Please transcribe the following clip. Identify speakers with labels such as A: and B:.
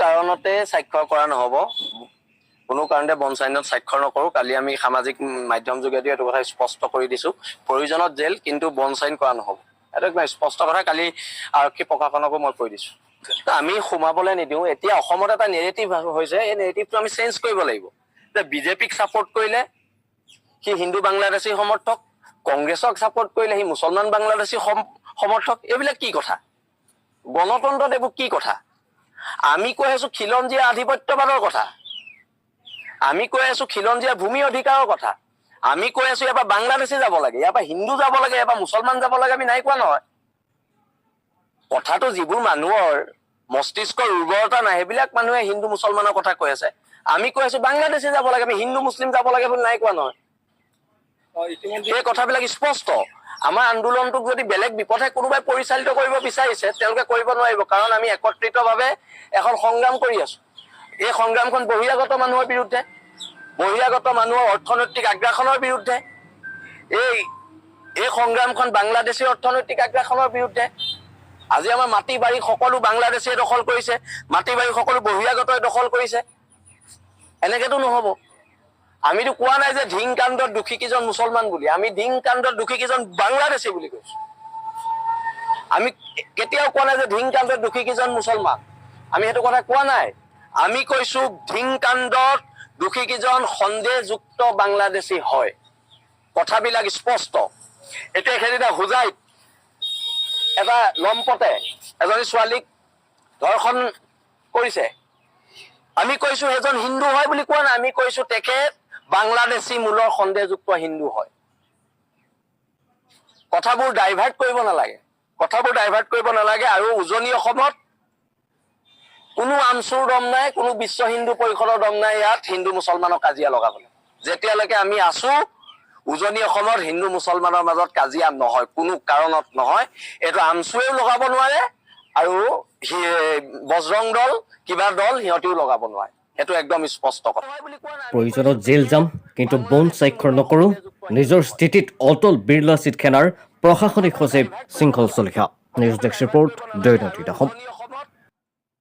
A: কাৰণতে স্বাক্ষৰ কৰা নহ'ব কোনো কাৰণতে বন্ড আইনত স্বাক্ষৰ নকৰো কালি আমি সামাজিক মাধ্যম যোগেদি এইটো কথা স্পষ্ট কৰি দিছো প্ৰয়োজনত জেল কিন্তু বন্ড আইন কৰা নহ'ব এটা একদম স্পষ্ট কথা কালি আৰক্ষী প্ৰশাসনকো মই কৈ দিছো আমি সোমাবলৈ নিদিওঁ এতিয়া অসমত এটা নেৰেটিভ হৈছে এই নেৰেটিভটো আমি চেঞ্জ কৰিব লাগিব যে বিজেপিক ছাপোৰ্ট কৰিলে সি হিন্দু বাংলাদেশী সমৰ্থক কংগ্ৰেছক ছাপোৰ্ট কৰিলে সি মুছলমান বাংলাদেশী সমৰ্থক এইবিলাক কি কথা গণতন্ত্ৰত এইবোৰ কি কথা আমি কৈ আছো খিলঞ্জীয়া আধিপত্যবাদৰ কথা আমি কৈ আছো খিলঞ্জীয়া ভূমি অধিকাৰৰ কথা আমি কৈ আছো ইয়াৰ পৰা বাংলাদেশী যাব লাগে ইয়াৰ পৰা হিন্দু যাব লাগে ইয়াৰ পৰা মুছলমান যাব লাগে আমি নাই কোৱা নহয় কথাটো যিবোৰ মানুহৰ মস্তিষ্কৰ উৰ্বৰতা নাই সেইবিলাক মানুহে হিন্দু মুছলমানৰ কথা কৈ আছে আমি কৈ আছো বাংলাদেশী যাব লাগে আমি হিন্দু মুছলিম যাব লাগে বুলি নাই কোৱা নহয় এই কথাবিলাক স্পষ্ট আমাৰ আন্দোলনটোক যদি বেলেগ বিপথে কোনোবাই পৰিচালিত কৰিব বিচাৰিছে তেওঁলোকে কৰিব নোৱাৰিব কাৰণ আমি একত্ৰিতভাৱে এখন সংগ্ৰাম কৰি আছো এই সংগ্ৰামখন বহিৰাগত মানুহৰ বিৰুদ্ধে বহিৰাগত মানুহৰ অৰ্থনৈতিক আগ্ৰাসনৰ বিৰুদ্ধে এই সংগ্ৰামখন বাংলাদেশী অৰ্থনৈতিক আগ্ৰাসনৰ বিৰুদ্ধে আজি আমাৰ মাটি বাৰী সকলো বাংলাদেশীয়ে দখল কৰিছে মাটি বাৰী সকলো বহিৰাগতই দখল কৰিছে এনেকেতো নহ'ব আমিতো কোৱা নাই যে ধিং কাণ্ডত দুখী কিজন মুছলমান বুলি আমি ধিং কাণ্ডত দুখী কিজন বাংলাদেশী বুলি কৈছো আমি কেতিয়াও কোৱা নাই যে ধিং কাণ্ডত দুখী কিজন মুছলমান আমি সেইটো কথা কোৱা নাই আমি কৈছো ধিং কাণ্ডত দুখী কিজন সন্দেহযুক্ত বাংলাদেশী হয় কথাবিলাক স্পষ্ট এতিয়া সেইদিনা হুজাইত এটা লম্পটে এজনী ছোৱালীক ধৰ্ষণ কৰিছে আমি কৈছো এজন হিন্দু হয় বুলি কোৱা নাই আমি কৈছো তেখেত বাংলাদেশী মূলৰ সন্দেহযুক্ত হিন্দু হয় কথাবোৰ ডাইভাৰ্ট কৰিব নালাগে আৰু উজনি অসমত কোনো আমচুৰ দম নাই কোনো বিশ্ব হিন্দু পৰিষদৰ দম নাই ইয়াত হিন্দু মুছলমানৰ কাজিয়া লগাবলৈ যেতিয়ালৈকে আমি আছো উজনি অসমত হিন্দু মুছলমানৰ মাজত কাজিয়া নহয় কোনো কাৰণত নহয় এইটো আমচুৱেও লগাব নোৱাৰে আৰু বজৰং দল কিবা দল সিহঁতেও লগাব নোৱাৰে সেইটো একদম স্পষ্ট কথা
B: প্ৰয়োজনত জেল যাম কিন্তু বন্ড স্বাক্ষৰ নকৰো নিজৰ স্থিতিত অটল বিৰলা চিট সেনাৰ প্ৰশাসনিক সচিব শৃংখল চলিহা নিউজ ডেস্ক ৰিপৰ্ট দৈনিক অসম